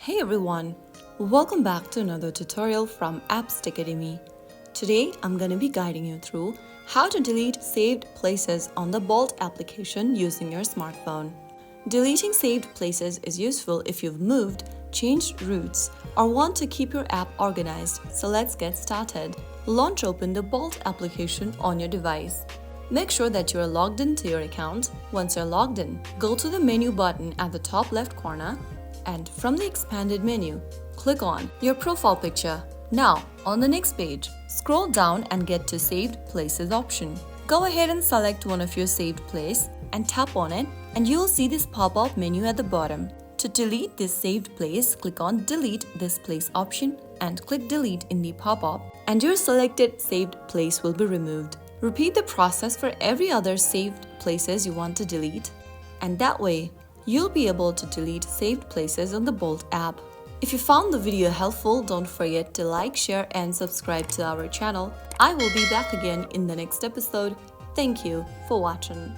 Hey everyone, welcome back to another tutorial from Apps Academy. Today I'm going to be guiding you through how to delete saved places on the Bolt application using your smartphone. Deleting saved places is useful if you've moved, changed routes, or want to keep your app organized, so let's get started. Launch open the Bolt application on your device. Make sure that you are logged into your account. Once you're logged in, go to the menu button at the top left corner and from the expanded menu, click on your profile picture. Now, on the next page, scroll down and get to Saved Places option. Go ahead and select one of your saved place and tap on it, and you will see this pop-up menu at the bottom. To delete this saved place, click on Delete this place option and click Delete in the pop-up, and your selected saved place will be removed. Repeat the process for every other saved places you want to delete, and that way, you'll be able to delete saved places on the Bolt app. If you found the video helpful, don't forget to like, share, and subscribe to our channel. I will be back again in the next episode. Thank you for watching.